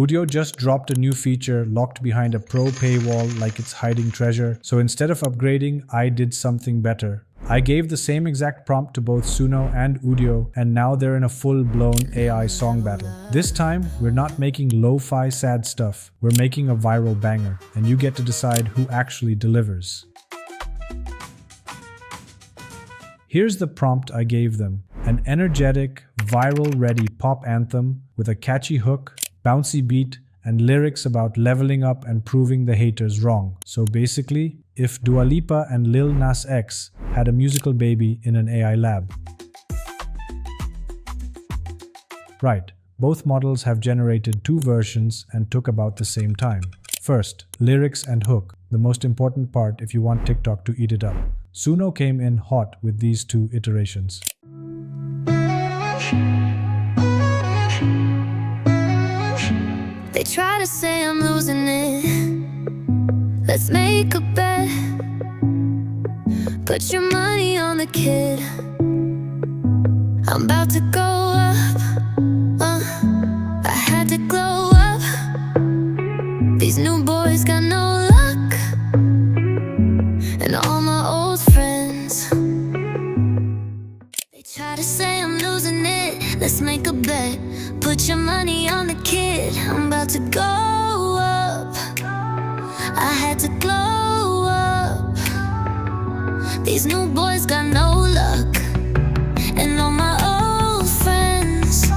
Udio just dropped a new feature locked behind a pro paywall like it's hiding treasure, so instead of upgrading, I did something better. I gave the same exact prompt to both Suno and Udio, and now they're in a full-blown AI song battle. This time, we're not making lo-fi sad stuff, we're making a viral banger, and you get to decide who actually delivers. Here's the prompt I gave them: an energetic, viral-ready pop anthem with a catchy hook, bouncy beat, and lyrics about leveling up and proving the haters wrong. So basically, if Dua Lipa and Lil Nas X had a musical baby in an AI lab. Right, both models have generated two versions and took about the same time. First, lyrics and hook, the most important part if you want TikTok to eat it up. Suno came in hot with these two iterations. They try to say I'm losing it. Let's make a bet. Put your money on the kid. I'm about to go up. I had to glow up. These new boys got no luck. And all my old friends, they try to say I'm losing it. Let's make a bet. Put your money on the kid. I'm about to go up. I had to glow up. These new boys got no luck. And all my old friends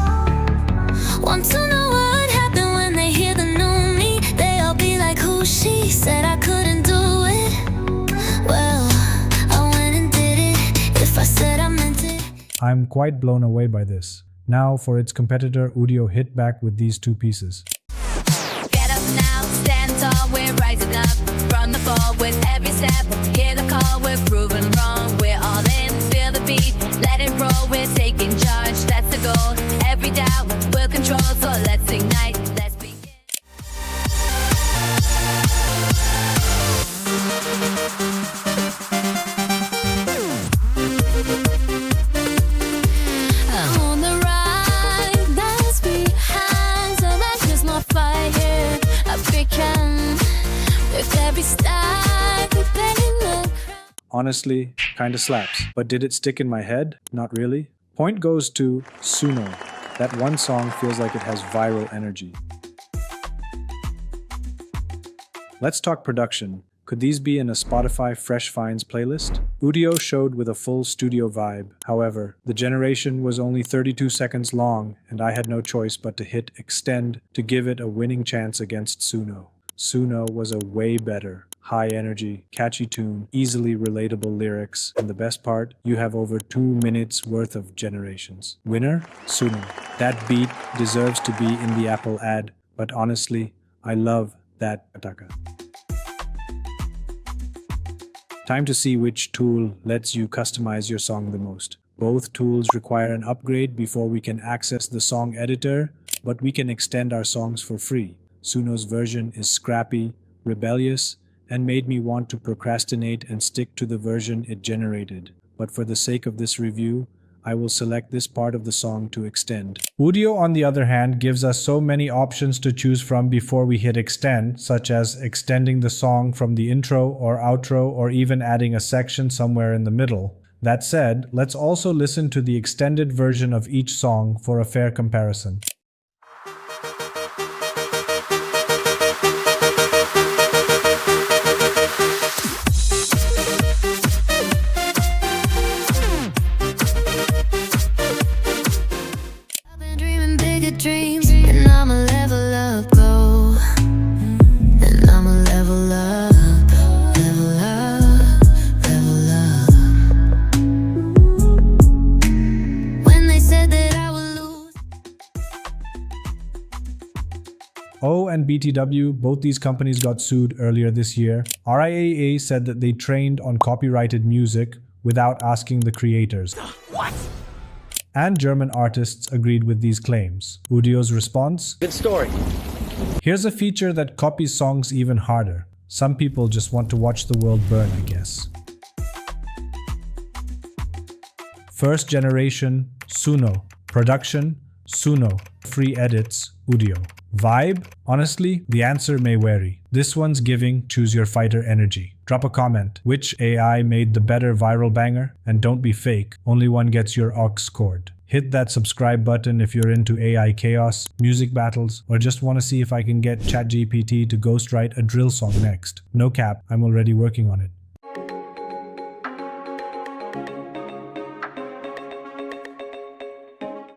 want to know what happened when they hear the new me. They all be like, who she? Said I couldn't do it. Well, I went and did it. If I said I meant it. I'm quite blown away by this. Now for its competitor, Udio hit back with these two pieces. Get up now, stand tall, we're rising up from the fall with every step. Hear the call, we're proving wrong. We're all in, feel the beat, let it roll. We're taking charge, that's the goal. Every doubt, we'll control, so let's ignite, let's begin. I'm on the ride, that's behind. So that's just my fire. I began with every style, playing the Honestly, kinda slaps. But did it stick in my head? Not really. Point goes to Suno. That one song feels like it has viral energy. Let's talk production. Could these be in a Spotify Fresh Finds playlist? Udio showed with a full studio vibe. However, the generation was only 32 seconds long, and I had no choice but to hit extend to give it a winning chance against Suno. Suno was a way better, high energy, catchy tune, easily relatable lyrics, and the best part, you have over 2 minutes worth of generations. Winner? Suno. That beat deserves to be in the Apple ad, but honestly, I love that ataka. Time to see which tool lets you customize your song the most. Both tools require an upgrade before we can access the song editor, but we can extend our songs for free. Suno's version is scrappy, rebellious, and made me want to procrastinate and stick to the version it generated. But for the sake of this review, I will select this part of the song to extend. Udio, on the other hand, gives us so many options to choose from before we hit extend, such as extending the song from the intro or outro, or even adding a section somewhere in the middle. That said, let's also listen to the extended version of each song for a fair comparison. dreams, and I'ma level up, go. And I'ma level up, level up, level up. When they said that I would lose. O and BTW, both these companies got sued earlier this year. RIAA said that they trained on copyrighted music without asking the creators. What? And German artists agreed with these claims. Udio's response? Good story. Here's a feature that copies songs even harder. Some people just want to watch the world burn, I guess. First generation, Suno. Production, Suno. Free edits, Udio. Vibe? Honestly, the answer may vary. This one's giving choose your fighter energy. Drop a comment. Which AI made the better viral banger? And don't be fake. Only one gets your aux scored. Hit that subscribe button if you're into AI chaos, music battles, or just want to see if I can get ChatGPT to ghostwrite a drill song next. No cap, I'm already working on it.